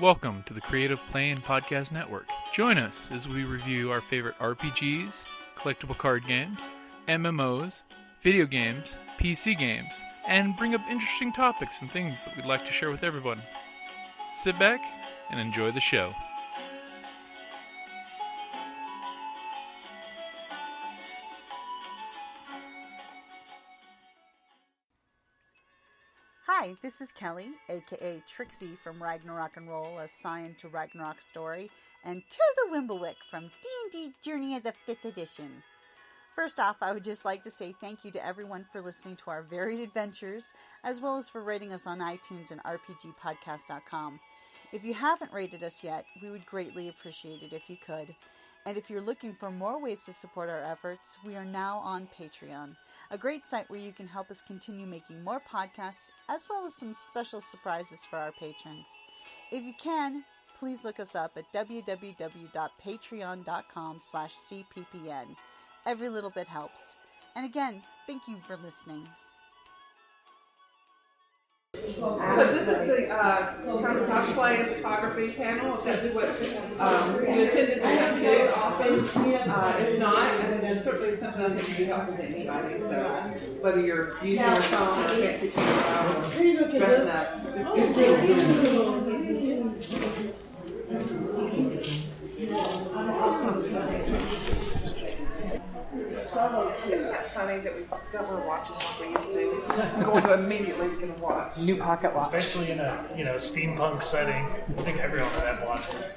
Welcome to the Creative Play and Podcast Network. Join us as we review our favorite RPGs, collectible card games, MMOs, video games, PC games, and bring up interesting topics and things that we'd like to share with everyone. Sit back and enjoy the show. Hi, this is Kelly, aka Trixie from Ragnarok and Roll, a Scion to Ragnarok story, and Tilda Wimblewick from D&D Journey of the 5th Edition. First off, I would just like to say thank you to everyone for listening to our varied adventures, as well as for rating us on iTunes and RPGpodcast.com. If you haven't rated us yet, we would greatly appreciate it if you could. And if you're looking for more ways to support our efforts, we are now on Patreon, a great site where you can help us continue making more podcasts, as well as some special surprises for our patrons. If you can, please look us up at www.patreon.com/cppn. Every little bit helps. And again, thank you for listening. So this is the kind of cosplay and photography panel. If that's what you attended to come to, awesome. If not, it's certainly something I think would be helpful to anybody. So whether you're using your phone or fancy camera or dressing up, it's good. Isn't that funny that we don't wear watches like we used to? Going to immediately get a watch. New pocket watch. Especially in a steampunk setting. I think everyone would have watches.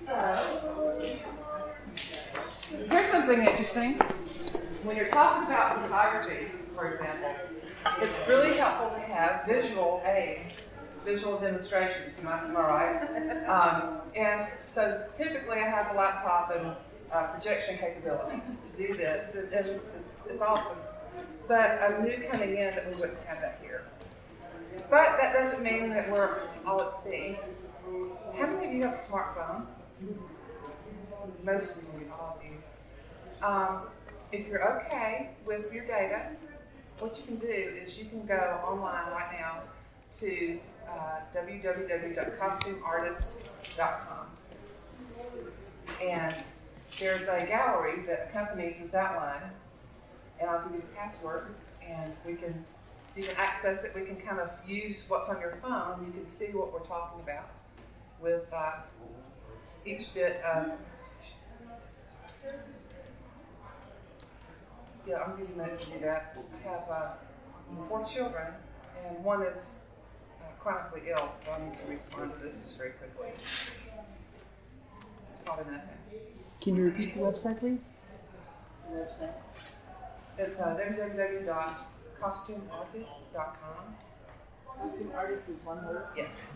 So, here's something interesting. When you're talking about photography, for example, it's really helpful to have visual aids, visual demonstrations. Am I right? And so typically I have a laptop and projection capabilities to do this, and it's awesome. But I knew coming in that we wouldn't have that here. But that doesn't mean that we're all at sea. How many of you have a smartphone? Most of you, all of you. If you're okay with your data, what you can do is you can go online right now to www.costumeartist.com. And there's a gallery that accompanies this outline, and I'll give you the password, and you can access it. We can kind of use what's on your phone. You can see what we're talking about with each bit of. Yeah, I'm giving you a minute to do that. I have 4 children, and one is chronically ill, so I need to respond to this just very quickly. It's probably nothing. Can you repeat the website, please? The website? It's www.costumeartist.com. Costume artist is one word? Yes.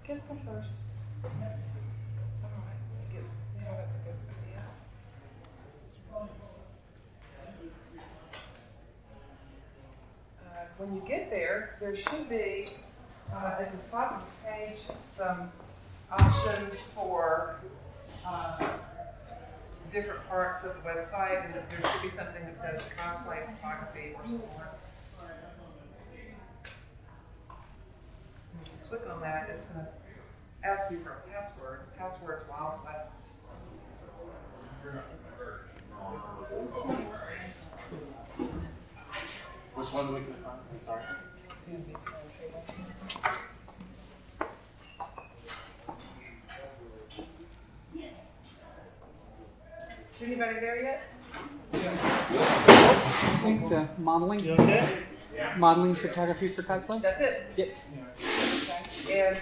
Kids come first. All right. Get caught up with everybody else. When you get there, there should be at the top of the page some options for different parts of the website, and there should be something that says cosplay, photography, or support. Click on that, it's going to ask you for a password. The password's Wild West. Which one do we click on? I'm sorry. Is anybody there yet? I think so. Modeling? You okay? Modeling photography for cosplay? That's it? Yep. Okay. And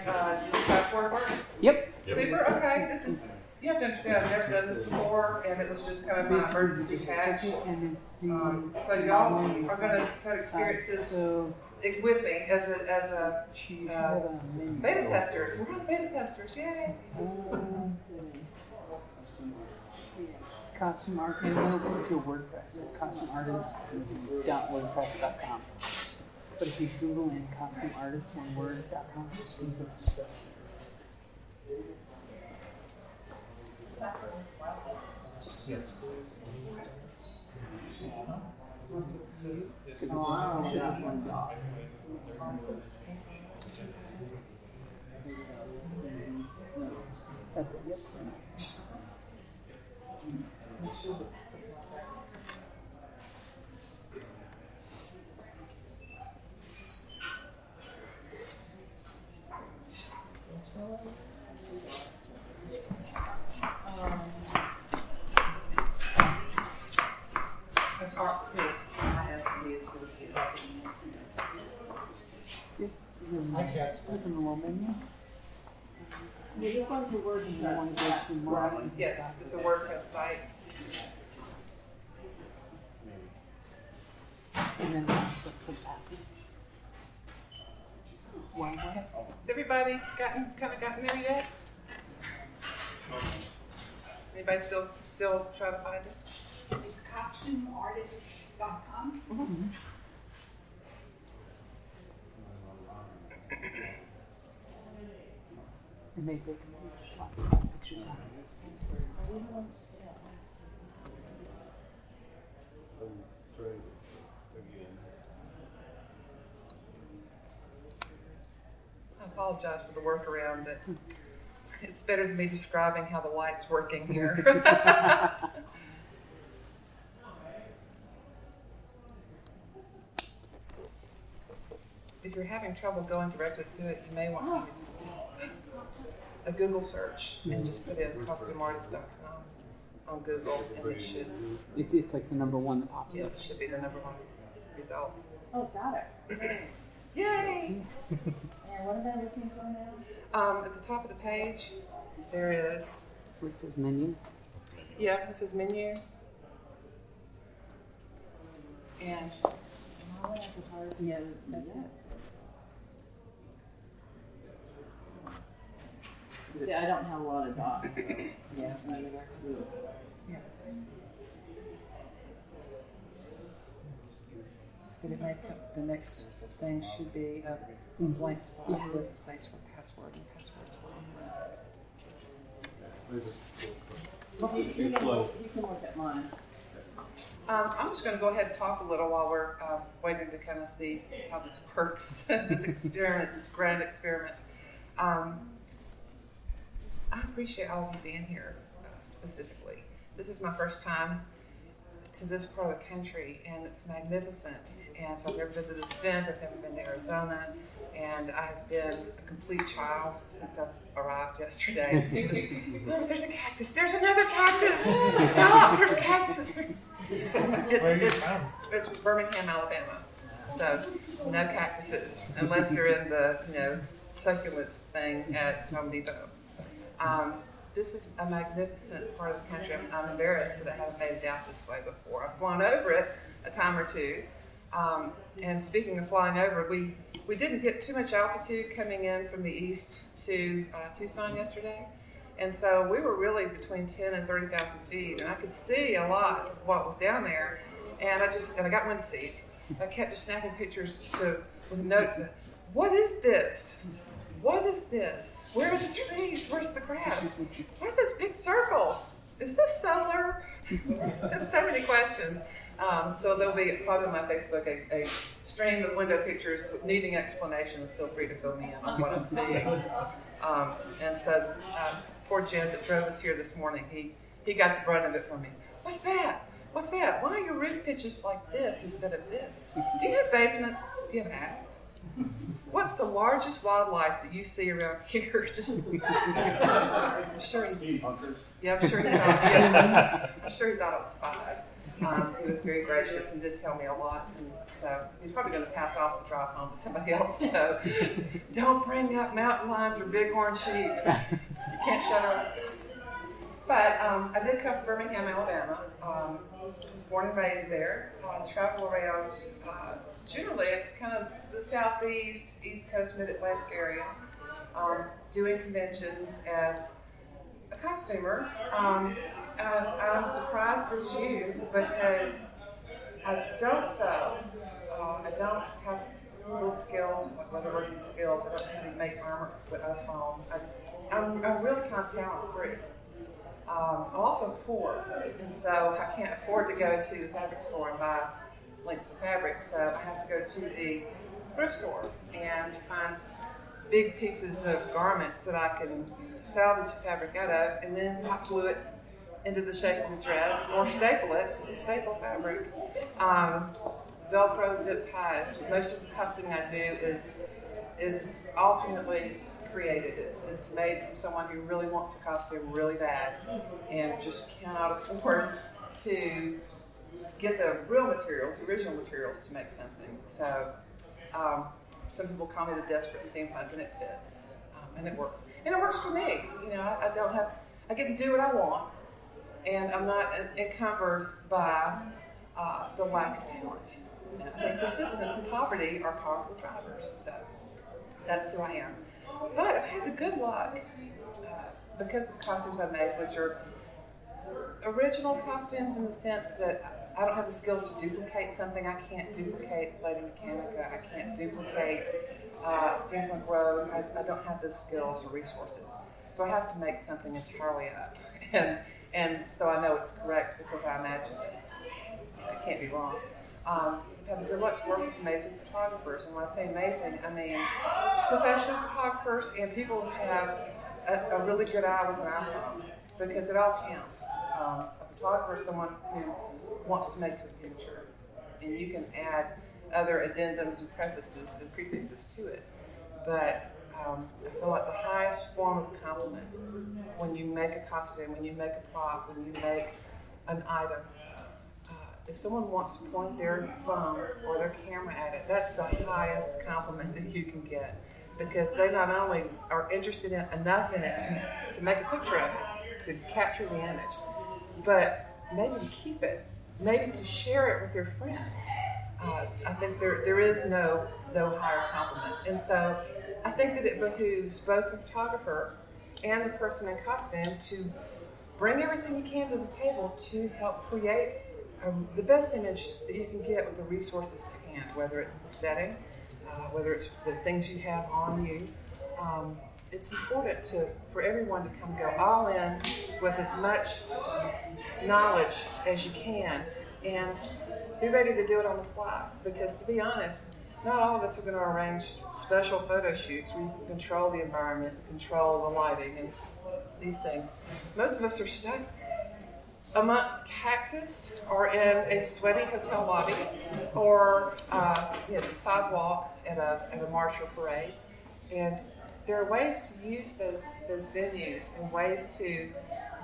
password work? Yep. Super, okay. This is, you have to understand, I've never done this before, and it was just kind of my emergency patch. And it's the So y'all are going to have experiences so with me as a you should have a menu. beta testers. We're all beta testers, yay! Costume art, and then it'll take you to WordPress. It's costumeartist.wordpress.com. But if you Google in costumeartist1word.com, it seems like Yes. because it should look like this. That's it. Yep. Nice. There's artist, IST is going to be I can't. Click on the little menu. Yeah, this one's a word You want to go to more. Yes, it's a WordPress site. And then ask the password. One way. Has everybody gotten there yet? Anybody still trying to find it? It's costumeartist.com. And they can lots of pictures on it. I apologize for the workaround, but it's better than me describing how the light's working here. If you're having trouble going directly to it, you may want to use a Google search and just put in costumeartist.com on Google, and it should, It's like the number one that pops yeah, up. it should be the number one result. Oh, got it. Yay! And what am I looking for now? At the top of the page, there is, Where it says menu. yeah, this is menu. And yes, that's it. See, I don't have a lot of dots. Yeah. Maybe that's loose. Yeah, the same. But it may come, the next thing should be a blank spot Yeah. with a place for password and passwords for all lists. You can look at mine. I'm just going to go ahead and talk a little while we're waiting to kind of see how this works, this experiment, this grand experiment. I appreciate all of you being here specifically. This is my first time to this part of the country, and it's magnificent. And so I've never been to this event, I've never been to Arizona, and I've been a complete child since I arrived yesterday. Oh, there's a cactus, there's another cactus! Stop, there's cactuses! Where are you from? It's Birmingham, Alabama. So no cactuses, unless they're in the succulents thing at Home Depot. This is a magnificent part of the country. I'm embarrassed that I haven't made it out this way before. I've flown over it a time or two. And speaking of flying over, we didn't get too much altitude coming in from the east to Tucson yesterday. And so we were really between 10 and 30,000 feet, and I could see a lot of what was down there. And I got one seat. I kept just snapping pictures with a note. What is this? What is this? Where are the trees? Where's the grass? What are those big circles? Is this solar? There's so many questions. So there'll be probably on my Facebook a stream of window pictures needing explanations. Feel free to fill me in on what I'm seeing. And so poor Jen that drove us here this morning, he got the brunt of it from me. What's that? What's that? Why are your roof pitches like this instead of this? Do you have basements? Do you have attics? What's the largest wildlife that you see around here? I'm sure he thought it was 5. He was very gracious and did tell me a lot, and so he's probably going to pass off the drive home to somebody else. So don't bring up mountain lions or bighorn sheep. You can't shut her up. But I did come to Birmingham, Alabama. I was born and raised there. I travel around generally at kind of the southeast, east coast, mid-Atlantic area, doing conventions as a costumer. I'm surprised as you because I don't sew. I don't have little skills, like leatherworking skills. I don't know how to make armor with a foam. I'm really kind of talent free. I'm also poor, and so I can't afford to go to the fabric store and buy lengths of fabric, so I have to go to the thrift store and find big pieces of garments that I can salvage the fabric out of, and then hot glue it into the shape of a dress, or staple it. You can staple fabric. Velcro zip ties. Most of the costuming I do is alternately created. It's made from someone who really wants the costume really bad and just cannot afford to get the real materials, the original materials to make something. So some people call me the desperate steampunk, and it fits, and it works. And it works for me. You know, I get to do what I want, and I'm not encumbered by the lack of talent. You know, I think persistence and poverty are powerful drivers. So that's who I am. But I've had the good luck, because of the costumes I make, which are original costumes in the sense that I don't have the skills to duplicate something. I can't duplicate Lady Mechanica. I can't duplicate Steampunk Rogue. I don't have those skills or resources. So I have to make something entirely up. And so I know it's correct because I imagine it. It can't be wrong. I've had the good luck to work with amazing photographers, and when I say amazing, I mean professional photographers and people who have a really good eye with an iPhone, because it all counts. A photographer is someone who wants to make your picture, and you can add other addendums and prefaces and prefixes to it. But I feel like the highest form of compliment when you make a costume, when you make a prop, when you make an item, if someone wants to point their phone or their camera at it, that's the highest compliment that you can get, because they not only are interested enough in it to make a picture of it, to capture the image, but maybe to keep it, maybe to share it with their friends. I think there is no higher compliment. And so I think that it behooves both the photographer and the person in costume to bring everything you can to the table to help create the best image that you can get with the resources to hand, whether it's the setting, whether it's the things you have on you. It's important for everyone to kind of go all in with as much knowledge as you can and be ready to do it on the fly. Because to be honest, not all of us are going to arrange special photo shoots where you can control the environment, control the lighting, and these things. Most of us are stuck amongst cactus or in a sweaty hotel lobby or the sidewalk at a march or parade. And there are ways to use those venues and ways to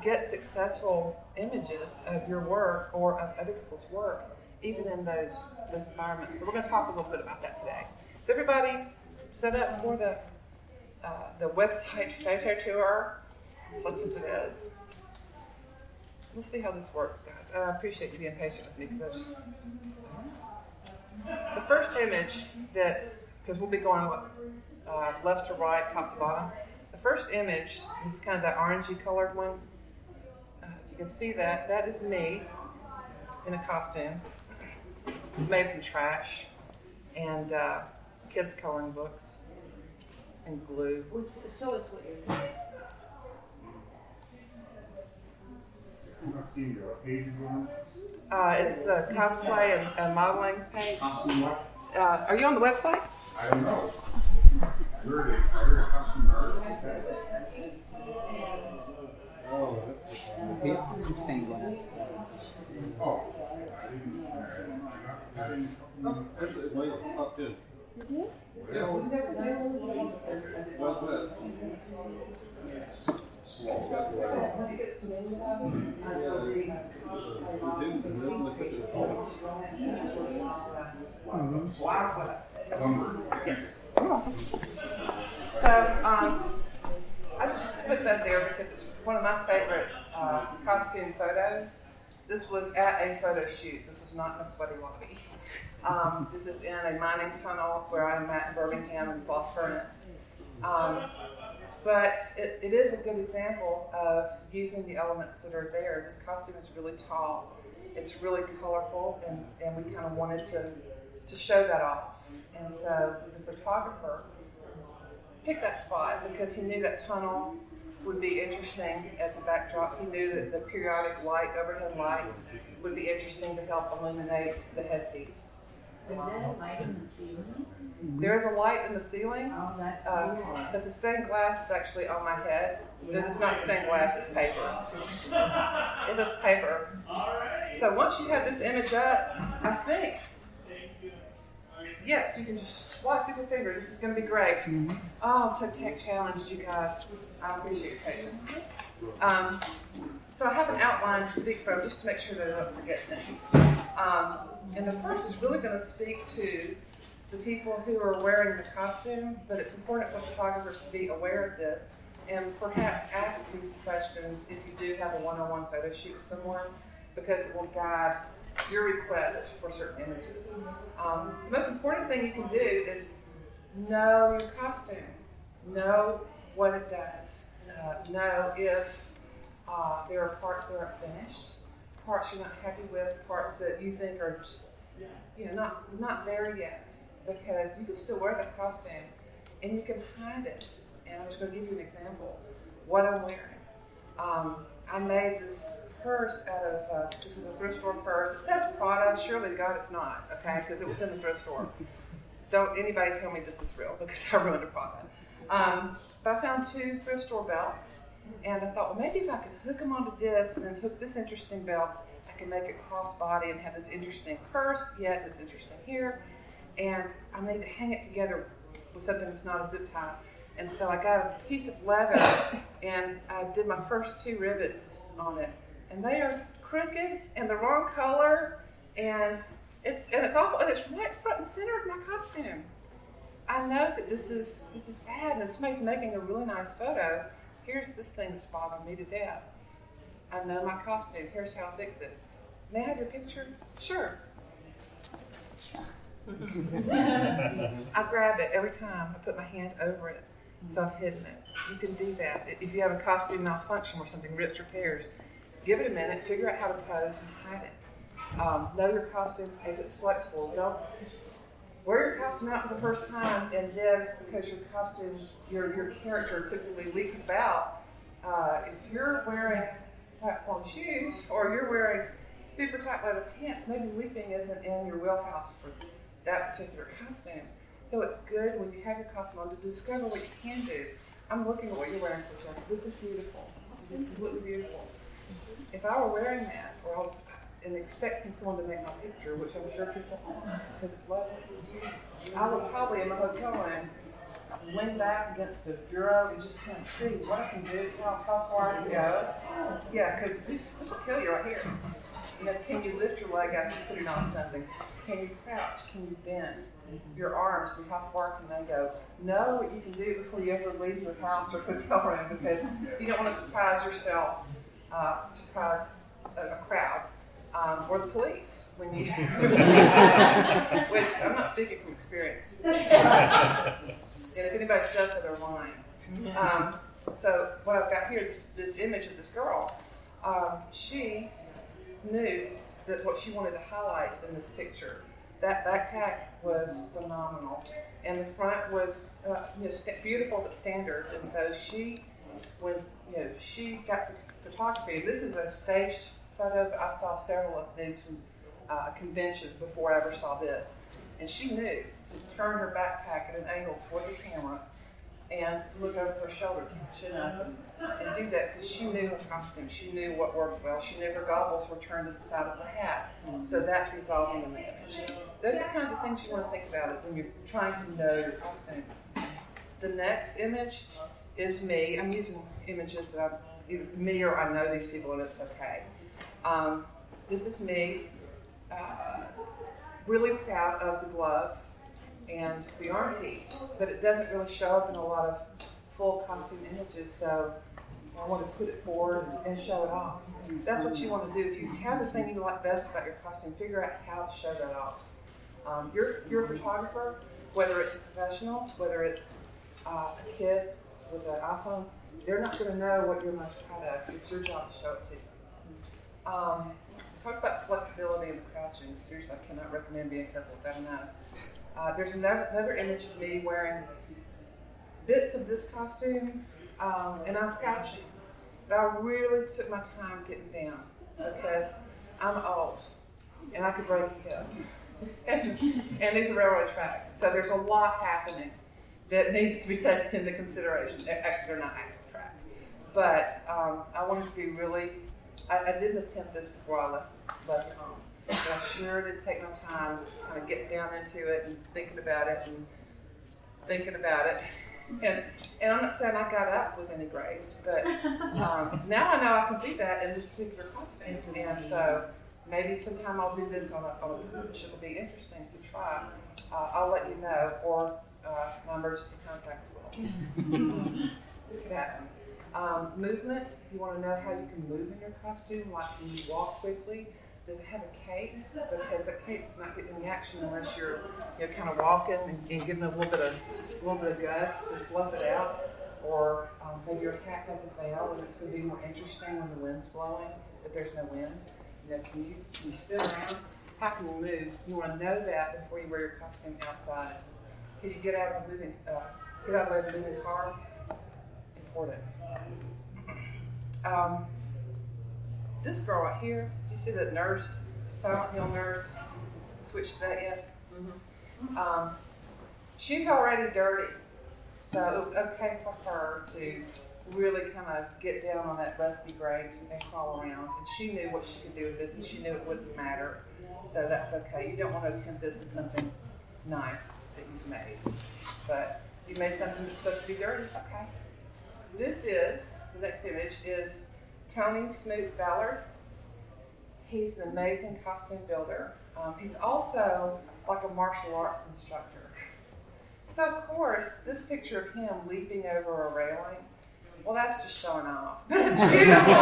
get successful images of your work or of other people's work, even in those environments. So we're going to talk a little bit about that today. So everybody set up for the website photo tour, such as it is. Let's see how this works, guys. I appreciate you being patient with me because the first image because we'll be going left to right, top to bottom. The first image is kind of that orangey colored one. If you can see that is me in a costume. It's made from trash and kids' coloring books and glue. Show us what you're doing. I've seen your Paige Gardner. It's the cosplay and modeling page. Are you on the website? I don't know. You're a costume artist. Oh, that's the one. Be awesome stained glass. Oh, I didn't. Actually, it might have popped in. Yeah. What's this? Yes. So I just put that there because it's one of my favorite costume photos. This was at a photo shoot. This was not in a sweaty lobby. This is in a mining tunnel where I'm at in Birmingham in Sloss Furnace. But it is a good example of using the elements that are there. This costume is really tall. It's really colorful, and we kind of wanted to to show that off. And so the photographer picked that spot because he knew that tunnel would be interesting as a backdrop. He knew that the periodic light, overhead lights, would be interesting to help illuminate the headpiece. Is that a light in the ceiling? There is a light in the ceiling, Oh, that's cool. but the stained glass is actually on my head. But it's not stained glass, it's paper. It's paper. So once you have this image up, I think, yes, you can just swipe with your finger. This is going to be great. Oh, so tech challenged, you guys. I appreciate your patience. So I have an outline to speak from just to make sure that I don't forget things. And the first is really going to speak to the people who are wearing the costume, but it's important for photographers to be aware of this and perhaps ask these questions if you do have a one-on-one photo shoot with someone, because it will guide your request for certain images. The most important thing you can do is know your costume, know what it does, know if there are parts that aren't finished, parts you're not happy with, parts that you think are just, not there yet, because you can still wear that costume and you can hide it. And I'm just going to give you an example. What I'm wearing. I made this purse out of, this is a thrift store purse. It says Prada. Surely to God it's not, okay, because it was in the thrift store. Don't anybody tell me this is real, because I ruined a Prada. But I found 2 thrift store belts, and I thought, well, maybe if I could hook them onto this and then hook this interesting belt, I can make it crossbody and have this interesting purse, yet it's interesting here. And I need to hang it together with something that's not a zip tie. And so I got a piece of leather, and I did my first 2 rivets on it. And they are crooked and the wrong color, and it's awful, and it's right front and center of my costume. I know that this is bad, and somebody's making a really nice photo. Here's this thing that's bothering me to death. I know my costume. Here's how I fix it. May I have your picture? Sure. I grab it every time. I put my hand over it. So I've hidden it. You can do that. If you have a costume malfunction where something rips or tears, give it a minute, figure out how to pose, and hide it. Know your costume if it's flexible. Don't wear your costume out for the first time, and then because your costume, your character typically leaks about. If you're wearing platform shoes or you're wearing super tight leather pants, maybe leaping isn't in your wheelhouse for that particular costume. So it's good when you have your costume on to discover what you can do. I'm looking at what you're wearing, for example. This is beautiful. This is completely beautiful. If I were wearing that and expecting someone to make my picture, which I'm sure people are, because it's lovely, I would probably in my hotel room lean back against a bureau and just kind of see what I can do, how far I can go. Yeah, because this will kill you right here. Can you lift your leg after putting on something? Can you crouch? Can you bend your arms? And how far can they go? Know what you can do before you ever leave your house or hotel room, because you don't want to surprise yourself, surprise a crowd, or the police when you, which I'm not speaking from experience. And if anybody says that, they're lying. So what I've got here, this image of this girl, she knew that what she wanted to highlight in this picture. That backpack was phenomenal, and the front was beautiful but standard. And so she got photography. This is a staged photo, but I saw several of these from a convention before I ever saw this. And she knew to turn her backpack at an angle toward the camera and look over her shoulder, chin up, and do that because she knew her costume. She knew what worked well. She knew her goggles were turned to the side of the hat. So that's resolving in the image. Those are kind of the things you want to think about when you're trying to know your costume. The next image is me. I'm using images that either me or I know these people and it's okay. This is me, really proud of the glove and the arm piece, but it doesn't really show up in a lot of full costume images, so I want to put it forward and show it off. That's what you want to do. If you have the thing you like best about your costume, figure out how to show that off. You're a photographer, whether it's a professional, whether it's a kid with an iPhone, they're not going to know what you're most proud of. It's your job to show it to you. talk about flexibility and crouching. Seriously, I cannot recommend being careful with that enough. There's another image of me wearing bits of this costume, and I'm crouching. But I really took my time getting down because I'm old and I could break a hip. And these are railroad tracks, so there's a lot happening that needs to be taken into consideration. Actually, they're not active tracks, but I wanted to be really. I didn't attempt this before I left home, but I sure did take my time to kind of get down into it and thinking about it. And I'm not saying I got up with any grace, but now I know I can do that in this particular costume. And so maybe sometime I'll do this on a which it'll be interesting to try. I'll let you know, or my emergency contacts will. It could happen. Movement, you want to know how you can move in your costume, like can you walk quickly? Does it have a cape? Because that cape does not get any action unless you're kind of walking and giving it a little bit of guts to fluff it out. Or maybe your hat has a veil and it's going to be more interesting when the wind's blowing, but there's no wind. Can you spin around? How can you move? You want to know that before you wear your costume outside. Can you get out of the way of a moving car? Important. This girl right here, do you see the nurse, Silent Hill nurse? Switch to that yet? Mm-hmm. She's already dirty, so it was okay for her to really kind of get down on that rusty grate and crawl around. And she knew what she could do with this, and she knew it wouldn't matter. So that's okay. You don't want to attempt this as something nice that you've made, but you made something that's supposed to be dirty. Okay. The next image is Tony Smoot-Ballard. He's an amazing costume builder. He's also like a martial arts instructor. So of course, this picture of him leaping over a railing, well, that's just showing off, but it's beautiful.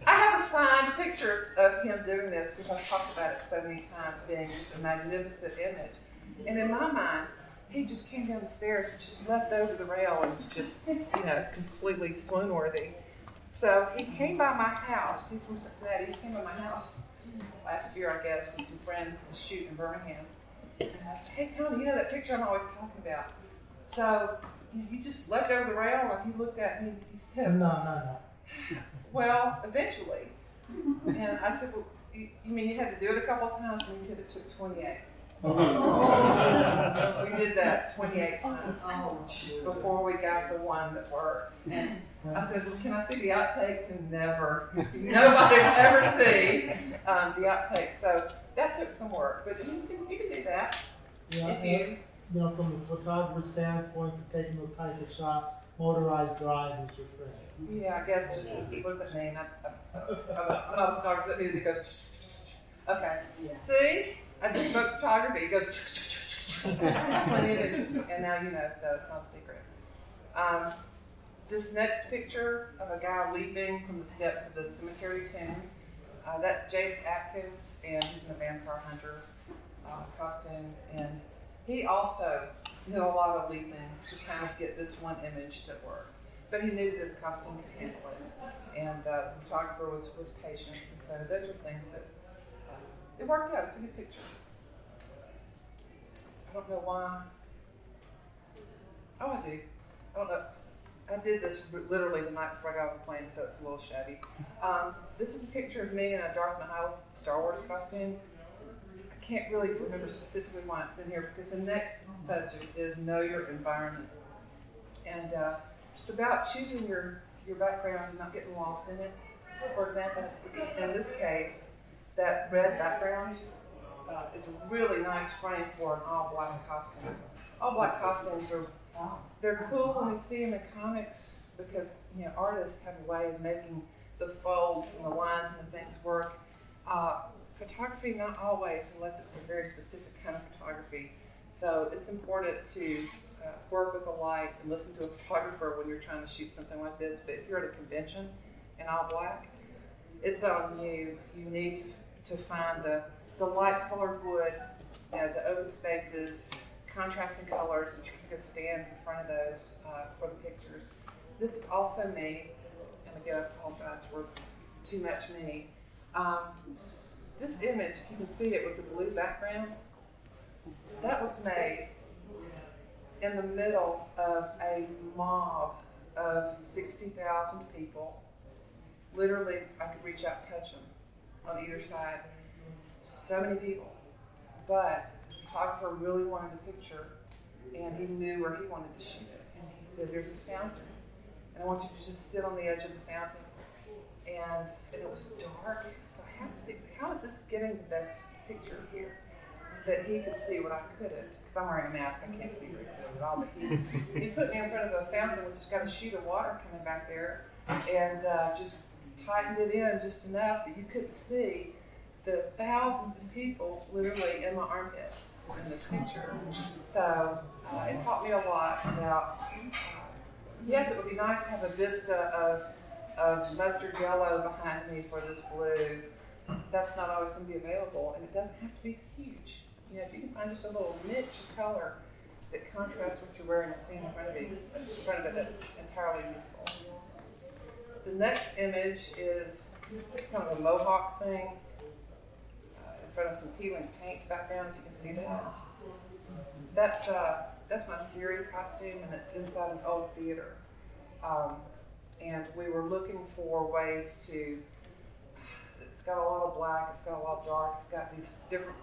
I have a signed picture of him doing this because I've talked about it so many times being just a magnificent image. And in my mind, he just came down the stairs and just leapt over the rail and was just, completely swoon-worthy. So he came by my house. He's from Cincinnati. He came by my house last year, I guess, with some friends to shoot in Birmingham. And I said, hey, Tony, that picture I'm always talking about. So he just leapt over the rail and he looked at me and he said, No. Well, eventually. And I said, well, you mean you had to do it a couple of times? And he said it took 28. We did that 28 times before we got the one that worked. And I said, well, can I see the outtakes? And nobody will ever see the outtakes. So that took some work, but you can do that. Yeah, from the photographer's standpoint, for taking those type of shots, motorized drive is your friend. Yeah, I guess just what does it mean? I'm a photographer that means it goes. Okay. Yeah. See? I just spoke photography. It goes, plenty of it, and now you know, so it's not a secret. This next picture of a guy leaping from the steps of the cemetery tomb, that's James Atkins, and he's in a vampire hunter costume, and he also did a lot of leaping to kind of get this one image that worked. But he knew this costume could handle it, and the photographer was patient, and so those are things that it worked out. It's a good picture. I don't know why. Oh, I do. I don't know. I did this literally the night before I got on the plane, so it's a little shabby. This is a picture of me in a Darth Nihilus Star Wars costume. I can't really remember specifically why it's in here because the next subject is know your environment. And it's about choosing your background and not getting lost in it. For example, in this case, that red background is a really nice frame for an all-black costume. All-black costumes they're cool when we see them in comics because artists have a way of making the folds and the lines and the things work. Photography, not always, unless it's a very specific kind of photography. So it's important to work with the light and listen to a photographer when you're trying to shoot something like this. But if you're at a convention in all black, it's on you. You need to find the light colored wood, the open spaces, contrasting colors, and try to stand in front of those for the pictures. This is also me, and again, I apologize for too much me. This image, if you can see it with the blue background, that was made in the middle of a mob of 60,000 people. Literally, I could reach out and touch them on either side. So many people. But the photographer really wanted a picture, and he knew where he wanted to shoot it. And he said, there's a fountain, and I want you to just sit on the edge of the fountain. And it was dark. I thought, how is this getting the best picture here? But he could see what I couldn't, because I'm wearing a mask, I can't see very clearly at all. But he put me in front of a fountain, which has got a sheet of water coming back there, and just tightened it in just enough that you couldn't see the thousands of people literally in my armpits in this picture. So it taught me a lot about, yes, it would be nice to have a vista of mustard yellow behind me for this blue. That's not always going to be available, and it doesn't have to be huge. You know, if you can find just a little niche of color that contrasts what you're wearing and stand in front of it, that's entirely useful. The next image is kind of a mohawk thing in front of some peeling paint background, if you can see that. That's my Siri costume, and it's inside an old theater. And we were looking for ways to, it's got a lot of black, it's got a lot of dark, it's got these different,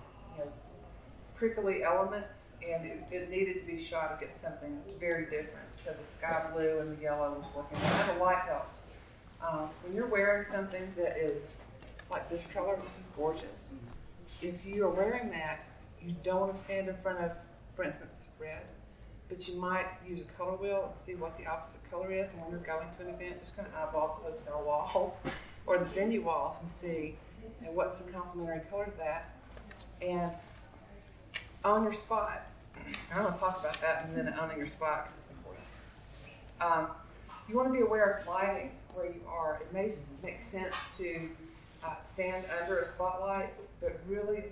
prickly elements, and it needed to be shot to get something very different. So the sky blue and the yellow was working, and the light helped. When you're wearing something that is like this color, this is gorgeous. If you are wearing that, you don't want to stand in front of, for instance, red, but you might use a color wheel and see what the opposite color is. And when you're going to an event, just kind of eyeball the hotel walls or the venue walls and see what's the complementary color to that. And on your spot, I'm going to talk about that in a minute, owning your spot, because it's important. You want to be aware of lighting where you are. It may make sense to stand under a spotlight, but really,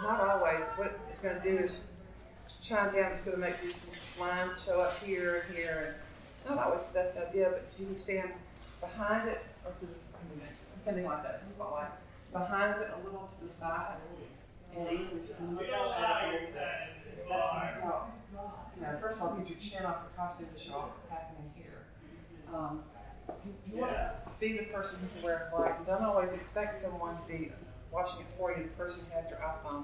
not always. What it's going to do is shine down. It's going to make these lines show up here and here. And it's not always the best idea, but if you can stand behind it, or something like that's a spotlight, behind it a little to the side, and even if you can look at it a little bit, that's going to help. First of all, get your chin off the costume to show off what's happening here. You want to be the person who's aware of light. You don't always expect someone to be watching it for you. The person who has their iPhone.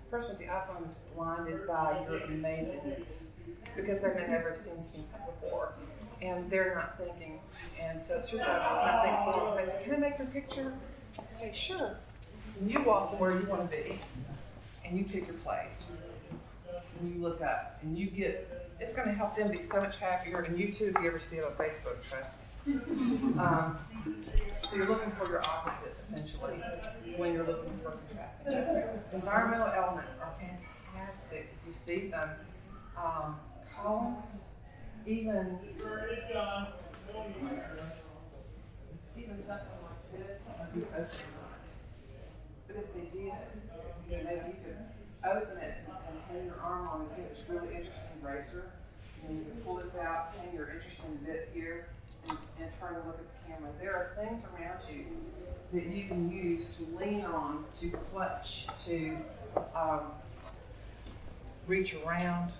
The person with the iPhone is blinded by your amazingness because they may never have seen steampunk before, and they're not thinking. And so it's your job to kind of think for them. They say, "Can I make your picture?" You say, "Sure." And you walk to where you want to be, and you pick your place, and you look up, and you get. It's going to help them be so much happier, and you too, if you ever see it on Facebook, trust me. So you're looking for your opposite, essentially, when you're looking for contrasting backgrounds. Environmental elements are fantastic if you see them. Columns, even something like this, I don't know if it's open or not. But if they did, maybe you could open it and hang your arm on it. It's really interesting bracer. And you can pull this out, hang your interesting bit here, and turn and look at the camera. There are things around you that you can use to lean on, to clutch, to reach around.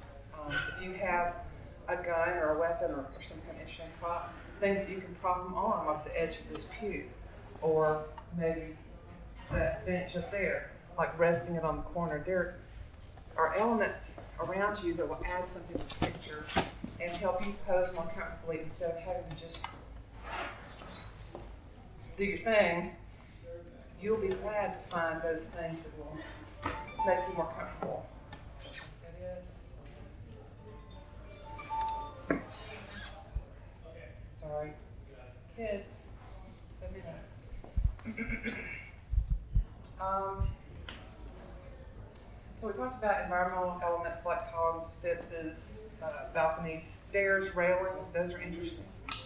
If you have a gun or a weapon or some kind of interesting prop, things that you can prop them on, like the edge of this pew, or maybe that bench up there, like resting it on the corner. There are elements around you that will add something to the picture and help you pose more comfortably instead of having to just do your thing. You'll be glad to find those things that will make you more comfortable. That is. Sorry. Kids. 7 minutes. So we talked about environmental elements like columns, fences, balconies, stairs, railings. Those are interesting.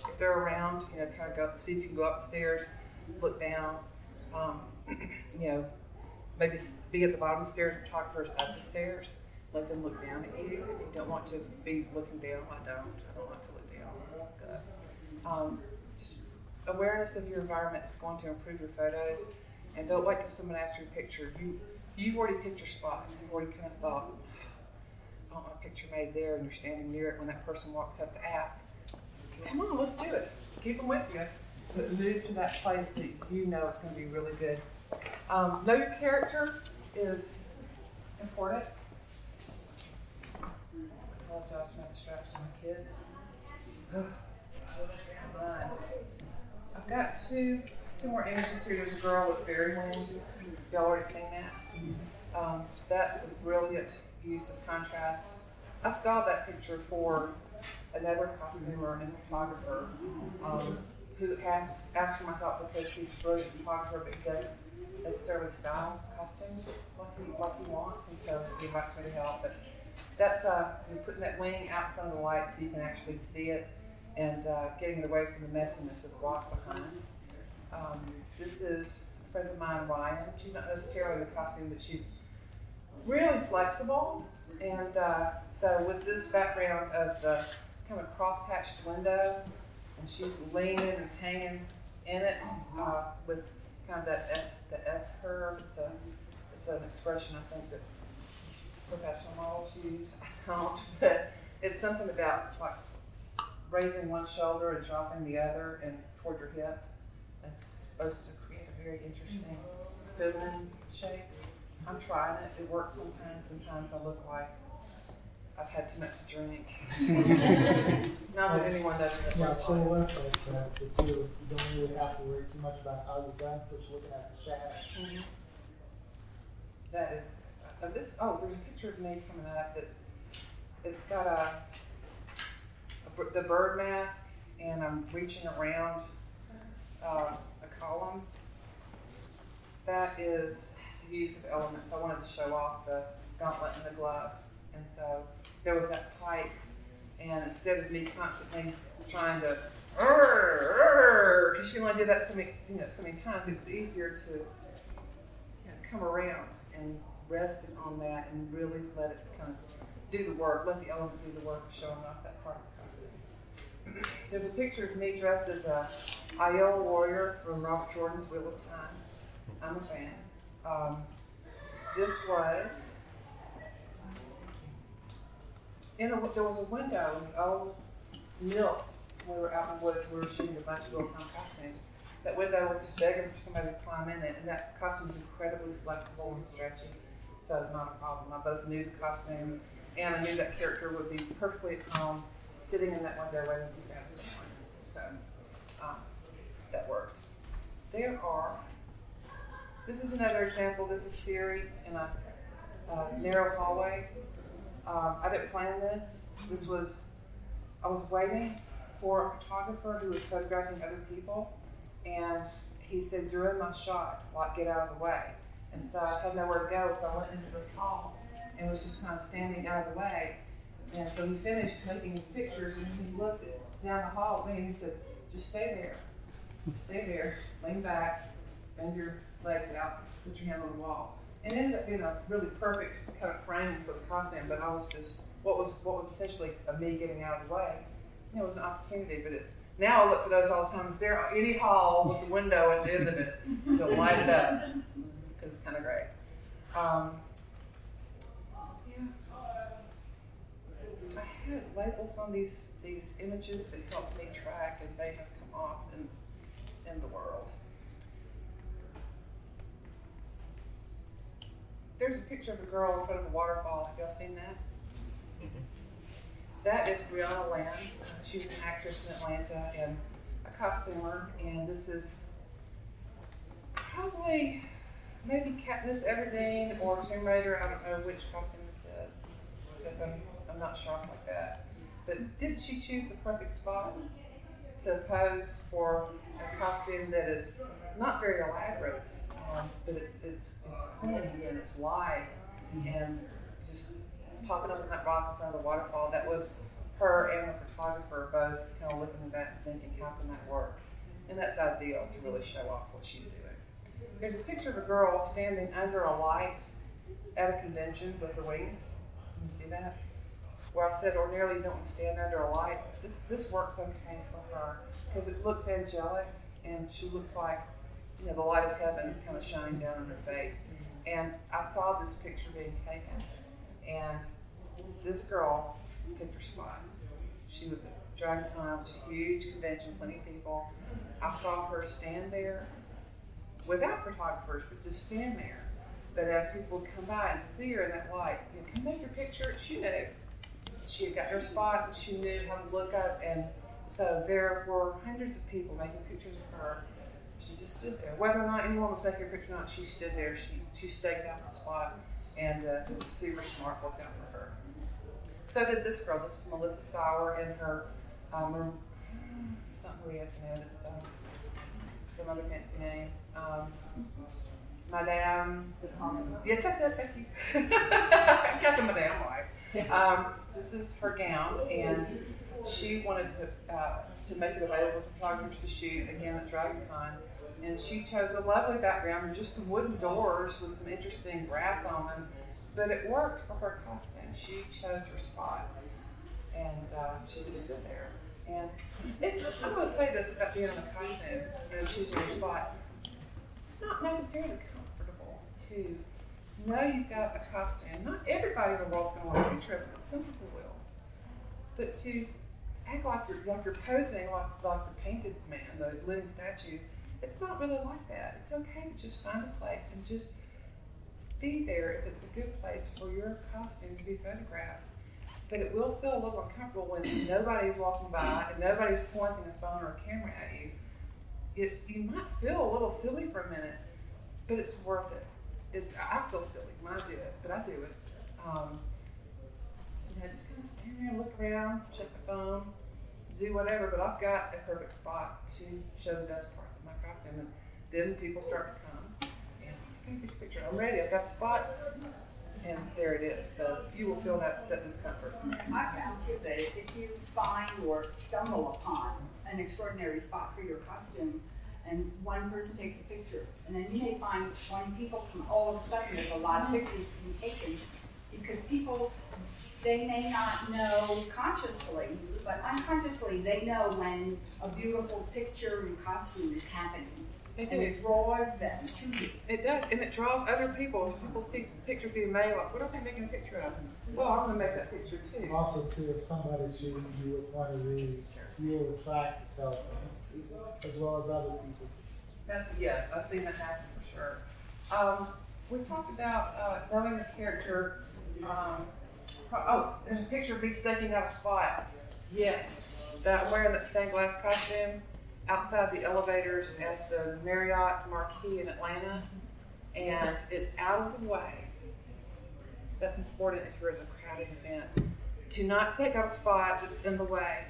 If they're around, kind of go see if you can go up the stairs, look down. Maybe be at the bottom of the stairs. Photographers up the stairs. Let them look down at you. If you don't want to be looking down, I don't like to look down. Good. Just awareness of your environment is going to improve your photos. And don't wait till someone asks you a picture. You've already picked your spot. You've already kind of thought, I want my picture made there, and you're standing near it when that person walks up to ask. Come on, let's do it. Keep them with you. But move to that place that you know it's going to be really good. Know your character is important. I apologize for my distraction, my kids. I've got two more images here. There's a girl with fairy wings. Y'all already seen that? That's a brilliant use of contrast. I styled that picture for another costumer and photographer who asked him, I thought, because he's a brilliant photographer, but he doesn't necessarily style costumes like he wants, and so he invites me to help. But that's you're putting that wing out in front of the light so you can actually see it, and getting it away from the messiness of the rock behind. This is a friend of mine, Ryan. She's not necessarily in the costume, but she's really flexible. And so with this background of the kind of cross-hatched window, and she's leaning and hanging in it with kind of the S curve. It's an expression I think that professional models use. I don't, but it's something about like raising one shoulder and dropping the other and toward your hip. It's supposed to create a very interesting feminine shape. I'm trying it. It works sometimes. Sometimes I look like I've had too much to drink. Not that anyone does it. Yeah, silhouettes like that, but you don't really have to worry too much about how you're done, but you're looking at the shadow. Mm-hmm. That is this. Oh, there's a picture of me coming up. It's got the bird mask, and I'm reaching around a column. That is the use of elements. I wanted to show off the gauntlet and the glove, and so there was that pipe, and instead of me constantly trying to, because you only did that so many times, it was easier to come around and rest it on that and really let it kind of do the work, let the element do the work of showing off that part of the costume. There's a picture of me dressed as a Aiel warrior from Robert Jordan's Wheel of Time. I'm a fan. This was there was a window in the old mill when we were out in the woods. We were shooting a bunch of Wheel of Time costumes. That window was just begging for somebody to climb in it, and that costume is incredibly flexible and stretchy, so not a problem. I both knew the costume, and I knew that character would be perfectly at home, sitting in that window waiting to stab someone. So that worked. This is another example. This is Siri in a narrow hallway. I didn't plan this. I was waiting for a photographer who was photographing other people, and he said, "You're in my shot, like get out of the way." And so I had nowhere to go, so I went into this hall and was just kind of standing out of the way. And so he finished taking his pictures, and he looked down the hall at me and he said, "Just stay there. Just stay there, lean back, bend your legs out, put your hand on the wall." And it ended up being a really perfect kind of framing for the costume, but I was just, what was essentially me getting out of the way. It was an opportunity, but now I look for those all the time. Is there any hall with a window at the end of it to light it up? Because it's kind of great. I had labels on these images that helped me track, and they have come off in the world. There's a picture of a girl in front of a waterfall. Have y'all seen that? That is Brianna Land. She's an actress in Atlanta and a costumer, and this is probably maybe Katniss Everdeen or Tomb Raider. I don't know which costume this is because I'm not sharp like that. But did she choose the perfect spot to pose for a costume that is not very elaborate, but it's clean and it's light and just popping up in that rock in front of the waterfall? That was her and the photographer both kind of looking at that and thinking, how can that work? And that's ideal to really show off what she's doing. There's a picture of a girl standing under a light at a convention with her wings. Can you see that? Where I said ordinarily you don't stand under a light. This works okay for her because it looks angelic and she looks like the light of heaven is kind of shining down on her face. And I saw this picture being taken, and this girl picked her spot. She was at DragonCon, which is a huge convention, plenty of people. I saw her stand there without photographers, but just stand there. But as people would come by and see her in that light, come make your picture, she knew. She had got her spot, and she knew how to look up, and so there were hundreds of people making pictures of her. She just stood there. Whether or not anyone was making a picture or not, she stood there. She staked out the spot, and it was super smart, worked out for her. So did this girl. This is Melissa Sauer in her, it's not Maria Finette, it's some other fancy name. Madame, yeah, that's it, thank you. I got the Madame right. This is her gown, and she wanted to make it available to photographers to shoot again at DragonCon. And she chose a lovely background and just some wooden doors with some interesting brass on them. But it worked for her costume. She chose her spot, and she just stood there. And I'm going to say this about being in a costume and choosing your spot. It's not necessarily comfortable to know you've got a costume. Not everybody in the world's going to want a picture of it, but some people will. But to act like you're posing like the painted man, the living statue, it's not really like that. It's okay to just find a place and just be there if it's a good place for your costume to be photographed. But it will feel a little uncomfortable when nobody's walking by and nobody's pointing a phone or a camera at you. You might feel a little silly for a minute, but it's worth it. I feel silly when I do it, but I do it. Just kind of stand there and look around, check the phone, do whatever, but I've got a perfect spot to show the best parts of my costume, and then people start to come, and I can get a picture. I'm ready, I've got the spot, and there it is. So you will feel that discomfort. I found too that if you find or stumble upon an extraordinary spot for your costume, and one person takes a picture, and then you may find when people come, all of a sudden there's a lot of pictures being taken, because people, they may not know consciously, but unconsciously they know when a beautiful picture and costume is happening. They do. And it draws them to you. It does, and it draws other people. If people see pictures being made, like, what are they making a picture of? Well, I'm going to make that picture too. Also, too, if somebody's shooting you with one of these, you'll attract the selfie, as well as other people. I've seen that happen for sure. We talked about knowing the character. There's a picture of me staking out a spot. Yes, that wearing that stained glass costume outside the elevators at the Marriott Marquis in Atlanta, and it's out of the way. That's important if you're at a crowded event. To not stake out a spot that's in the way,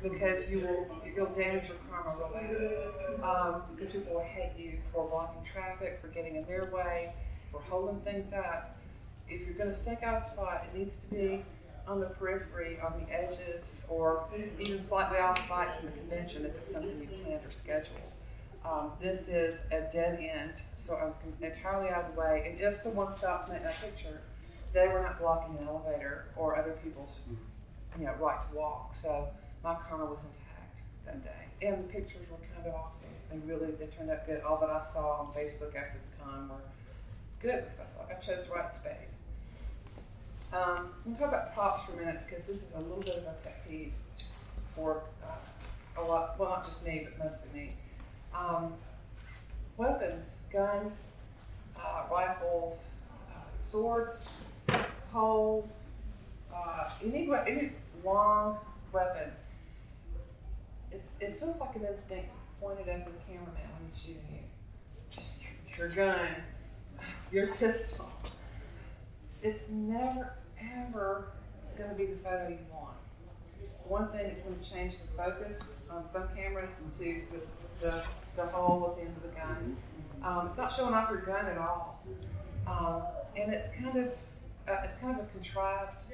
because you'll damage your karma real bad. Because people will hate you for blocking traffic, for getting in their way, for holding things up. If you're going to stake out a spot, it needs to be on the periphery, on the edges, or even slightly off site from the convention if it's something you've planned or scheduled. This is a dead end, so I'm entirely out of the way. And if someone stopped making a picture, they were not blocking an elevator or other people's right to walk. So my karma was intact that day. And the pictures were kind of awesome. They turned out good. All that I saw on Facebook after the con were good because I thought I chose the right space. We'll talk about props for a minute because this is a little bit of a pet peeve for a lot, well, not just me, but mostly me. Weapons, guns, rifles, swords, poles, any long weapon. It feels like an instinct pointed at the cameraman when he's shooting you. Just your gun, your pistol. It's never, ever going to be the photo you want. One thing is going to change the focus on some cameras to the hole at the end of the gun. It's not showing off your gun at all, and it's kind of a contrived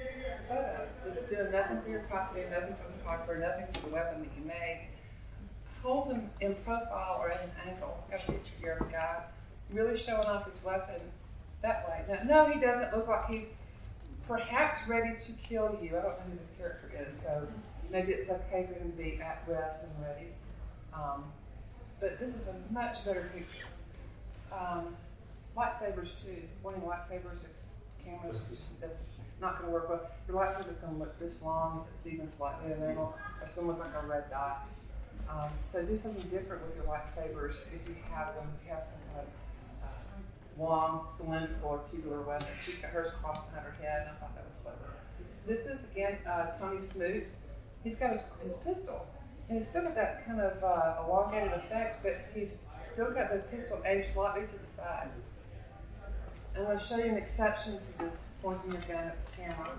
photo. It's doing nothing for your costume, nothing for the photographer, nothing for the weapon that you made. Hold them in profile or at an angle. Got a picture here of a guy really showing off his weapon that way. Now, no, he doesn't look like he's perhaps ready to kill you. I don't know who this character is, so maybe it's okay for him to be at rest and ready. but this is a much better picture. Lightsabers too. Pointing lightsabers at cameras is just, that's not going to work well. Your lightsaber is going to look this long, if it's even slightly available, or it's going to look like a red dot. So do something different with your lightsabers if you have them. If you have some kind of long, cylindrical, or tubular weapon. She's got hers crossed behind her head, and I thought that was clever. This is, again, Tony Smoot. He's got his pistol. And he's still got that kind of elongated effect, but he's still got the pistol aimed slightly to the side. I'm going to show you an exception to this pointing your gun at the camera.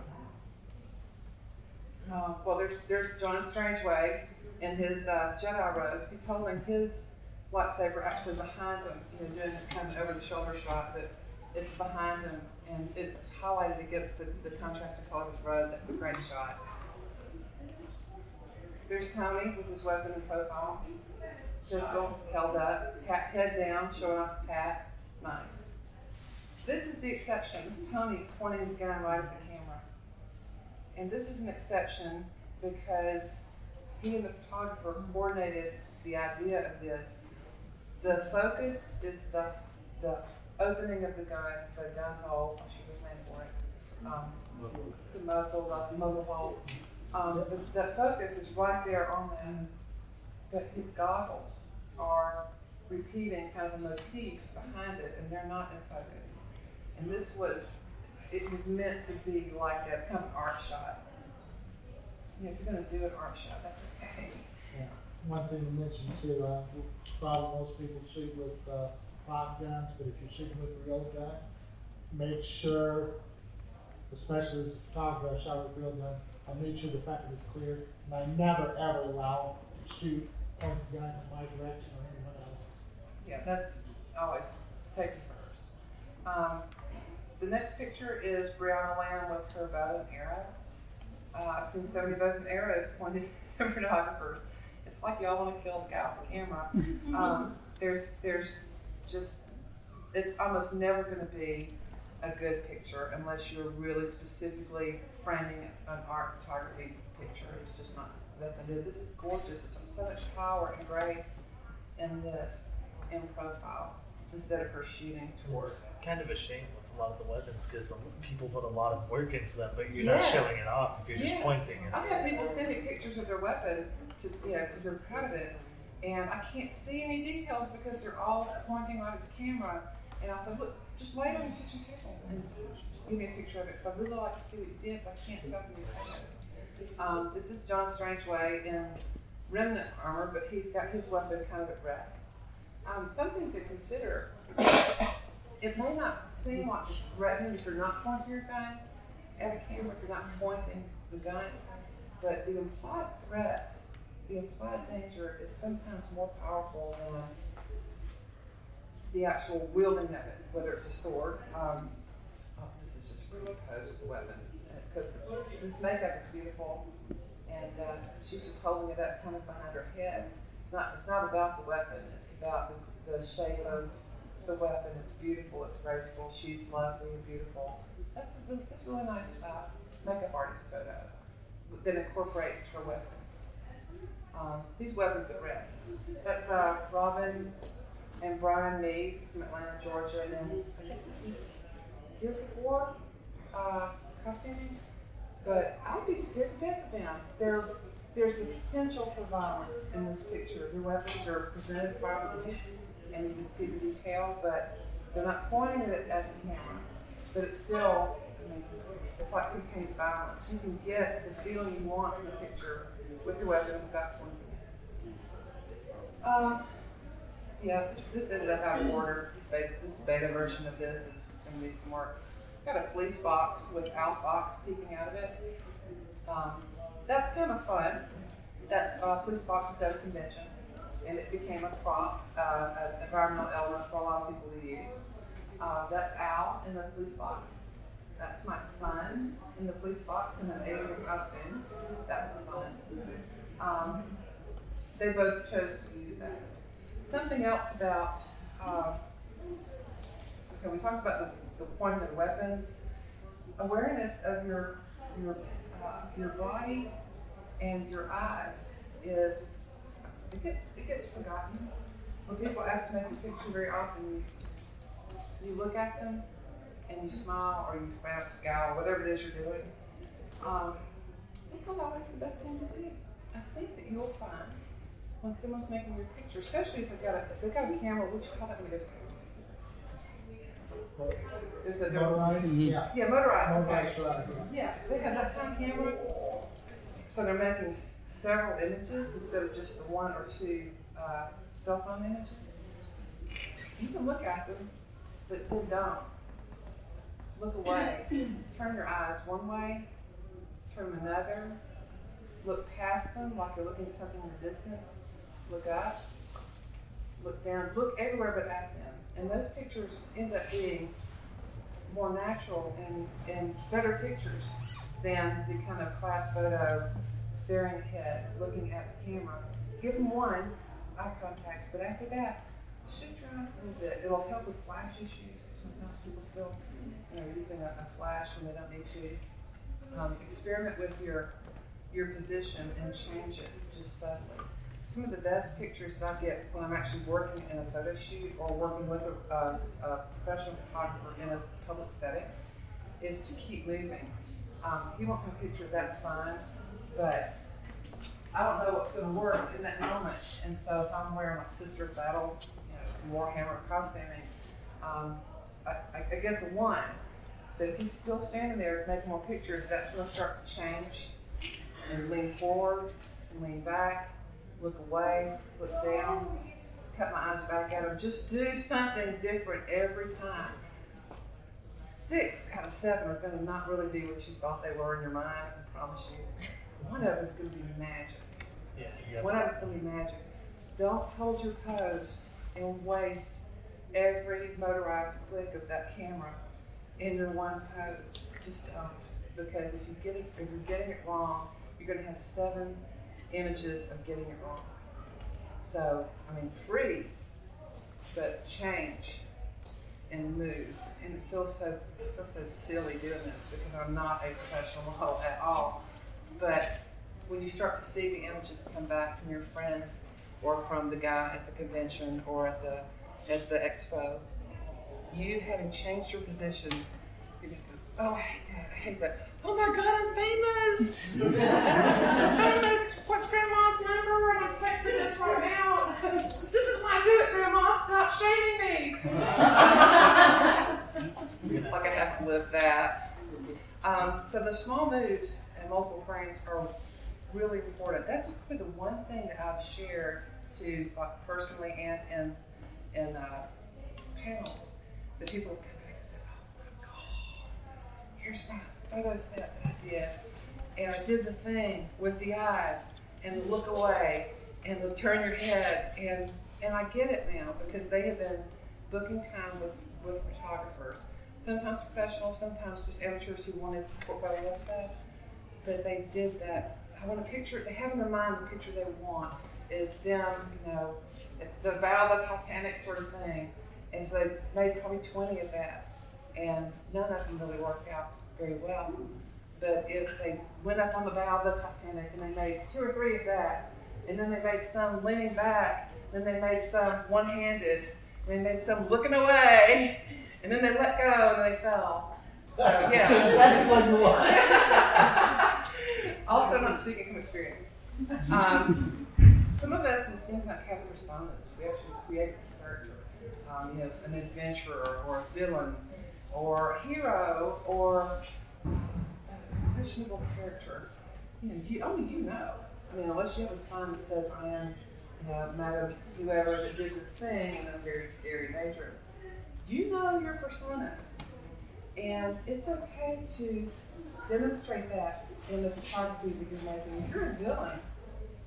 Well, there's John Strangeway in his Jedi robes. He's holding his lightsaber actually behind him, doing kind of an over-the-shoulder shot, but it's behind him, and it's highlighted against the contrasting color of his robe. That's a great shot. There's Tony with his weapon in profile, pistol held up, head down, showing off his hat. It's nice. This is the exception. This is Tony pointing his gun right at the camera. And this is an exception because he and the photographer coordinated the idea of this. The focus is the opening of the gun hole. I should have planned for it. The muzzle hole. The focus is right there on that. But his goggles are repeating kind of a motif behind it, and they're not in focus. And it was meant to be like that. It's kind of an art shot. If you're going to do an art shot, that's okay. Yeah. One thing to mention too, probably most people shoot with prop guns, but if you're shooting with a real gun, make sure, especially as a photographer, I shot with real guns, I made sure the weapon is clear, and I never ever allow to shoot point the gun in my direction or anyone else's. Yeah, that's always safety first. The next picture is Brianna Lamb with her bow and arrow. I've seen so many bows and arrows pointed at photographers. It's like y'all want to kill the guy with the camera. There's just, it's almost never going to be a good picture unless you're really specifically framing an art photography picture. It's just not the best idea. This is gorgeous. It's so much power and grace in this in profile instead of her shooting towards. It's kind of a shame with a lot of the weapons because people put a lot of work into them, but you're not showing it off if you're just pointing it. I've had people send me pictures of their weapon to, because they're proud of it, and I can't see any details because they're all pointing right at the camera. And I said, look, just lay it on the kitchen table and give me a picture of it. So I really like to see what you did, but I can't tell from these photos. This is John Strangeway in remnant armor, but he's got his weapon kind of at rest. Something to consider. It may not seem like it's threatening if you're not pointing your gun at a camera, if you're not pointing the gun, but the implied threat, the implied danger is sometimes more powerful than the actual wielding of it, whether it's a sword. This is just really posed with the weapon because this makeup is beautiful, and she's just holding it up kind of behind her head. It's not about the weapon. It's about the shape of the weapon. It's beautiful. It's graceful. She's lovely and beautiful. That's a really nice makeup artist photo that incorporates her weapon. These weapons at rest. That's Robin and Brian Mead from Atlanta, Georgia, and then I guess this is Gears of War costuming. But I'd be scared to death of them. There's a potential for violence in this picture. The weapons are presented properly, and you can see the detail, but they're not pointing it at the camera. But it's still, it's like contained violence. You can get the feeling you want in the picture with your weapon without pointing it. This ended up out of order. This beta version of this is going to need some work. Got a police box with Al Fox peeking out of it. That's kind of fun. That police box was at a convention, and it became a prop, an environmental element for a lot of people to use. That's Al in the police box. That's my son in the police box in an alien costume. That was fun. They both chose to use that. Something else about, we talked about the pointing of the weapons. Awareness of your body and your eyes it gets forgotten. when people ask to make a picture, very often you look at them and you smile or you scowl, whatever it is you're doing. That's not always the best thing to do. I think that you'll find when someone's making your picture, especially if they've got a camera, what you call that when it goes? Motorized? Yeah. Yeah, motorized. Motorized, Okay. right, Yeah, they have that kind of camera, so they're making several images instead of just the one or two cell phone images. You can look at them, but then don't. Look away. Turn your eyes one way, turn them another. Look past them like you're looking at something in the distance. Look up, look down, look everywhere but at them. And those pictures end up being more natural and better pictures than the kind of class photo, staring ahead, looking at the camera. Give them one eye contact, but after that, shoot your eyes a little bit. It'll help with flash issues. Sometimes people still, using a flash when they don't need to. Experiment with your position and change it just subtly. Some of the best pictures that I get when I'm actually working in a photo shoot or working with a professional photographer in a public setting is to keep moving. He wants my picture, that's fine, but I don't know what's going to work in that moment. And so if I'm wearing like Sister of Battle, Warhammer costuming, I get the one. But if he's still standing there making more pictures, that's going to start to change. And lean forward, and lean back, look away, look down, cut my eyes back at him. Just do something different every time. 6 out of 7 are going to not really be what you thought they were in your mind, I promise you. One of them is going to be magic. Yeah. One of them is going to be magic. Don't hold your pose and waste every motorized click of that camera in your one pose. Just don't. Because if you're getting it wrong, you're going to have 7 images of getting it wrong. So, freeze, but change and move. And it feels so silly doing this because I'm not a professional model at all. But when you start to see the images come back from your friends or from the guy at the convention or at the expo, you having changed your positions, you're going to go, oh, I hate that. Oh my God, I'm famous! I'm famous! What's Grandma's number? I'm texting this right now. This is why I do it, Grandma. Stop shaming me! Like I have to live that. So the small moves and multiple frames are really important. That's probably the one thing that I've shared to personally and in panels that people come back and say, oh my God, here's my photo set that I did, and I did the thing with the eyes and the look away and the turn your head, and I get it now because they have been booking time with photographers, sometimes professional, sometimes just amateurs who wanted portfolio stuff, but they did that. I want a picture, they have in their mind the picture they want is them, at the bow of the Titanic sort of thing, and so they made probably 20 of that. And none of them really worked out very well. But if they went up on the bow of the Titanic and they made 2 or 3 of that, and then they made some leaning back, then they made some one-handed, and they made some looking away, and then they let go and then they fell. So yeah. That's what you want. Also, not speaking from experience. Some of us in steampunk have personas. We actually create a character. An adventurer or a villain or a hero or a questionable character. Only you know. Unless you have a sign that says I am, Madam whoever that did this thing and I'm very scary, dangerous. You know your persona. And it's okay to demonstrate that in the photography that you're making. If you're a villain,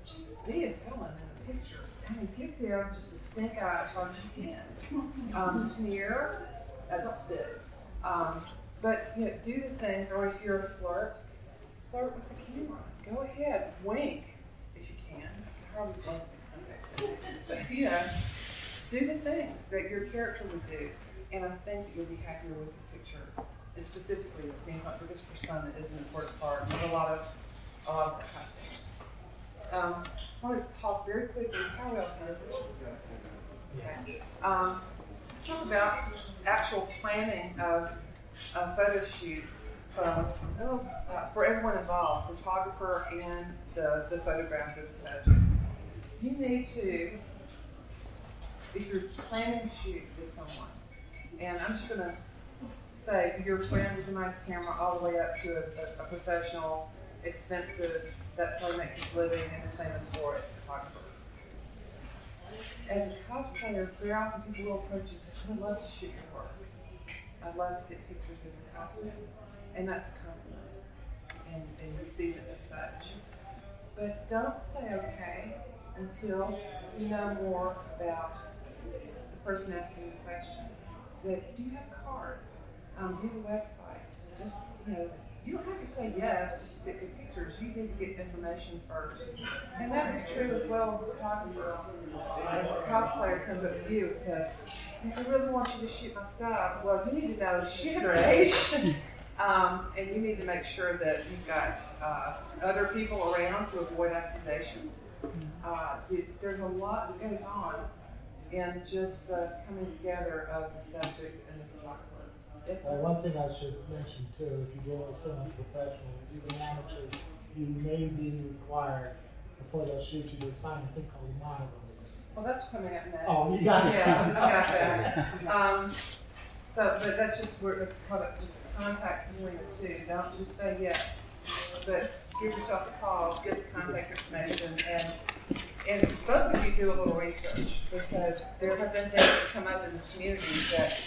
just be a villain in the picture. Give them just a stink eye as hard as you can. Smear, don't spit. But do the things, or if you're a flirt with the camera. Go ahead, wink if you can. I hardly blink in this context. But do the things that your character would do. And I think that you'll be happier with the picture. And specifically the steampunk, because persona is an important part of a lot of the costumes. I want to talk very quickly how we all kind of Okay. Talk about actual planning of a photo shoot from for everyone involved, photographer and the photographer of the subject. You need to, if you're planning a shoot with someone, and I'm just going to say you're planning with a nice camera all the way up to a professional, expensive, that's how he makes his living and is famous for it, photographer. As a cosplayer, very often people will approach you and say, I'd love to shoot your work. I'd love to get pictures of your costume. And that's a compliment. And receive it as such. But don't say okay until you know more about the person asking you the question. Do you have a card? Do you have a website? Just, you don't have to say yes just to get good pictures. You need to get information first. And that is true as well with the photographer. If a cosplayer comes up to you and says, I really want you to shoot my stuff, well, you need to know shoot her age. And you need to make sure that you've got other people around to avoid accusations. There's a lot that goes on in just the coming together of the subject and the photographer. One thing I should mention too, if you deal with someone professional, even amateur, you may be required before they'll shoot you to sign a thing called a model release. Well, that's coming up next. Oh, you got it. Yeah, I got that. But that's just where just contact between the two. Don't just say yes, but give yourself a call, get the contact information, and both of you do a little research, because there have been things that come up in this community that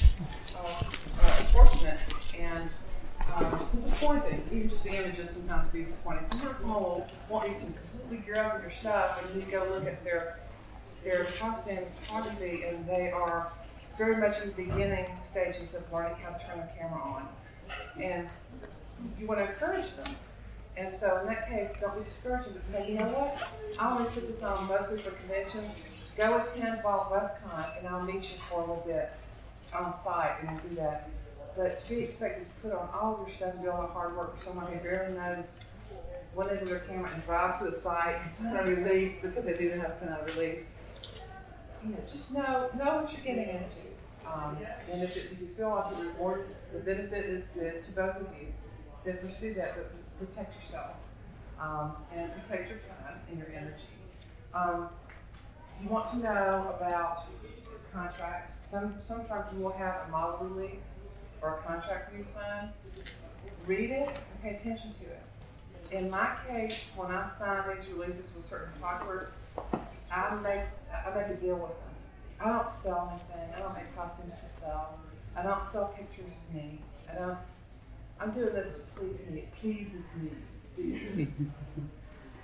are unfortunate and disappointing. Even just the images sometimes be disappointing. Sometimes someone will want you to completely gear up on your stuff, and you go look at their costume photography, and they are very much in the beginning stages of learning how to turn the camera on. And you want to encourage them. And so in that case, don't be discouraging, but say, you know what? I only put this on mostly for conventions. Go attend Wild West Con, and I'll meet you for a little bit on site, and we'll do that. But to be expected to put on all of your stuff and do all the hard work for someone who barely knows one end of their camera and drive to a site and sign a release, because they do have to put out a release. Just know what you're getting into. And if you feel like the reward, the benefit is good to both of you, then pursue that, but protect yourself and protect your time and your energy. You want to know about contracts. Sometimes you will have a model release or a contract for you to sign. Read it and pay attention to it. In my case, when I sign these releases with certain photographers, I make a deal with them. I don't sell anything. I don't make costumes to sell. I don't sell pictures of me. I'm doing this to please me. It pleases me.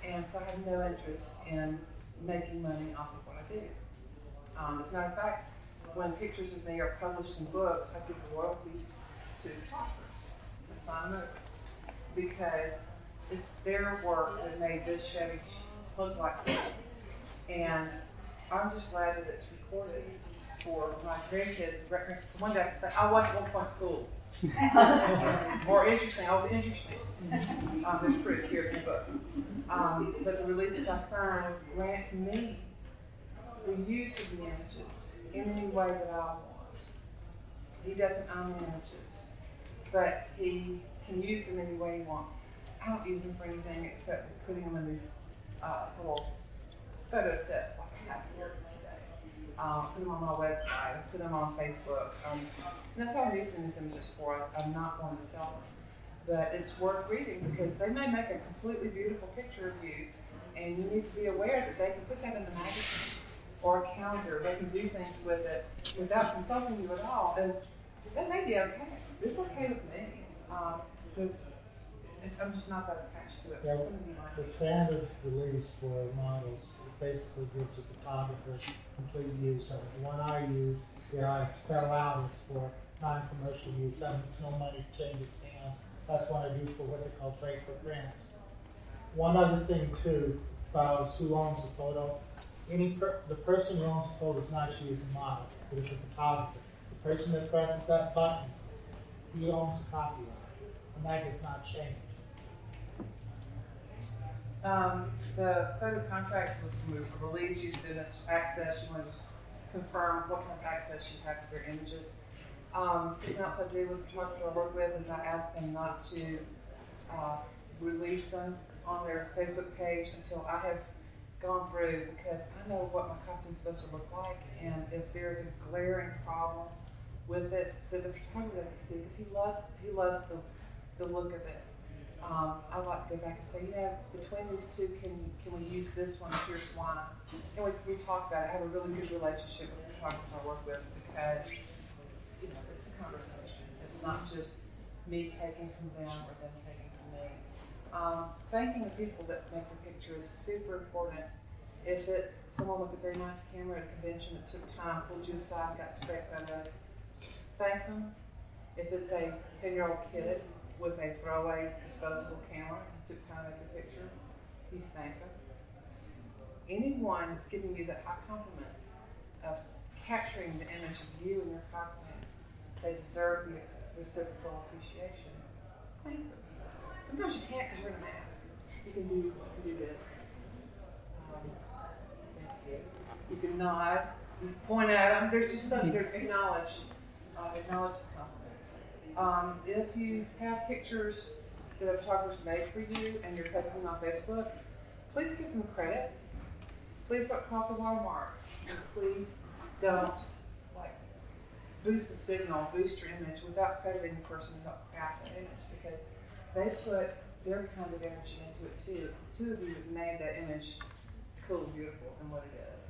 And so I have no interest in making money off of what I do. As a matter of fact, when pictures of me are published in books, I give the royalties to the photographers and sign them over. Because it's their work that made this Chevy look like that. And I'm just glad that it's recorded for my grandkids. So one day I can say, I was at one point cool. Or interesting. I was interesting. There's pretty clear in the book. But the releases I sign grant me the use of the images in any way that I want. He doesn't own the images, but he can use them any way he wants. I don't use them for anything except putting them in these little photo sets like I have here today. Put them on my website, put them on Facebook. And that's all I'm using these images for. I'm not going to sell them. But it's worth reading because they may make a completely beautiful picture of you, and you need to be aware that they can put that in the magazine or a calendar. They can do things with it without consulting you at all. And that may be okay. It's okay with me because I'm just not that attached to it. Yeah, the standard release for models basically gives a photographer complete use of it. The one I use, I spell out it's for non-commercial use. It's no money to change its hands. That's what I do for what they call trade for grants. One other thing too, about who owns the photo. The person who owns the photo is not used as a model, but it's a photographer. The person that presses that button, he owns a copyright, and that does not change. The photo contracts was removed for release, use of image, access. You want to just confirm what kind of access you have to their images. Something else I do with photographers I work with is I ask them not to release them on their Facebook page until I have gone through, because I know what my costume is supposed to look like, and if there's a glaring problem with it that the photographer doesn't see, because he loves the look of it. I like to go back and say, between these two, can we use this one? Here's why. And we talk about it. I have a really good relationship with the photographers I work with, because it's a conversation. It's not just me taking from them or them taking from me. Thanking the people that make your picture is super important. If it's someone with a very nice camera at a convention that took time, pulled you aside, got some great photos, thank them. If it's a 10-year-old kid with a throwaway disposable camera and took time to make a picture, you thank them. Anyone that's giving you that high compliment of capturing the image of you and your costume, they deserve the reciprocal appreciation. Thank them. Sometimes you can't because you're in a mask. You can do this. Thank you. You can nod. You can point at them. There's just something to acknowledge the compliment. If you have pictures that a photographer's made for you and you're posting them on Facebook, please give them credit. Please don't call the watermarks. And please don't boost the signal, boost your image without crediting the person who helped craft that image, because they put their kind of energy into it too. It's the two of you that made that image cool and beautiful and what it is.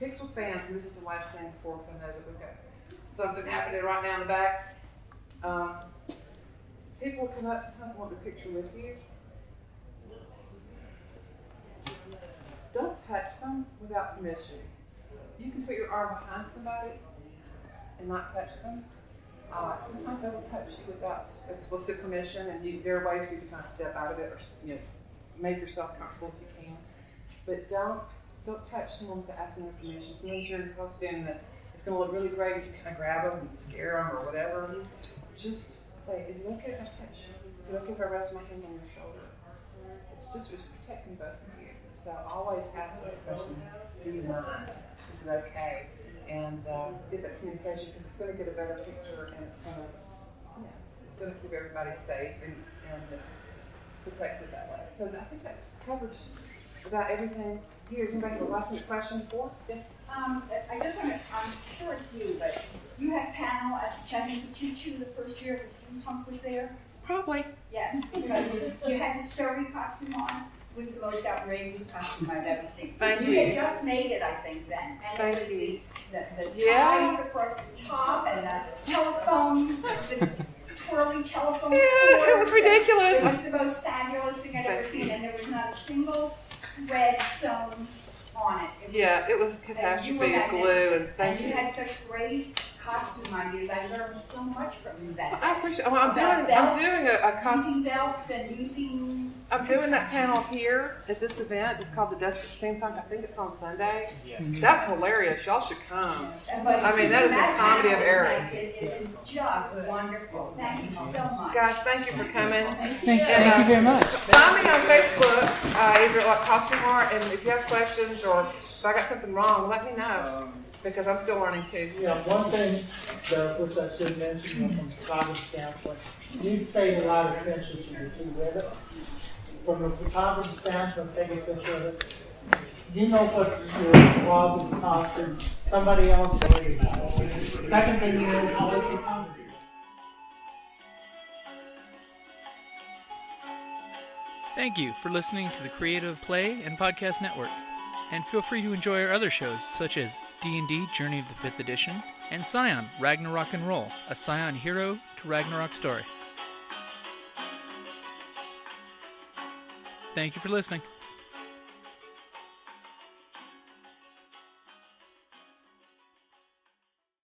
Pixel fans, and this is the last thing before, because I know that we've got something happening right now in the back. People come up sometimes and want a picture with you. Don't touch them without permission. You can put your arm behind somebody and not touch them. Sometimes they will touch you without explicit permission, and there are ways for you to kind of step out of it or make yourself comfortable if you can. But don't touch someone without asking their permission. Sometimes you're in a costume that it's going to look really great if you kind of grab them and scare them or whatever. Just say, is it okay if I touch you? Is it okay if I rest my hand on your shoulder? It's protecting both of you. So always ask those questions. Do you mind? Is it okay? And get that communication, because it's going to get a better picture, and it's going to keep everybody safe and protected that way. So I think that's covered just about everything here. Does anybody have a last minute question for? Yes. I just want to, I'm sure it's you, but you had panel at the Chinese Choo the first year the steampunk was there? Probably. Yes, because you had the Surrey costume on. It was the most outrageous costume I've ever seen. Thank you. You had just made it, I think, then. And Thank it was you. the ties across the top and the telephone, the twirly telephone cords. It was ridiculous. It was the most fabulous thing I'd ever seen, and there was not a single thread sewn on it. It was a catastrophe of glue, and you had such great costume ideas. I learned so much from you that day. I appreciate. Well, I'm doing a costume. Using belts and using. I'm doing that panel here at this event. It's called the Desperate Steampunk. I think it's on Sunday. Yeah. That's hilarious. Y'all should come. But I mean, that is a comedy of errors. It is just wonderful. Thank you so much. Guys, thank you for coming. Thank you very much. Find me on Facebook, either like Costume Art, and if you have questions or if I got something wrong, let me know, because I'm still learning too. Yeah, one thing which I should mention from a photography standpoint, you've paid a lot of attention to the two rivets. From a photography standpoint, take a picture of it. You know what your flaws with the costume, somebody else will worry about it. Second thing is, always be hungry. Thank you for listening to the Creative Play and Podcast Network. And feel free to enjoy our other shows, such as D&D Journey of the 5th Edition and Scion Ragnarok and Roll, a Scion hero to Ragnarok story. Thank you for listening.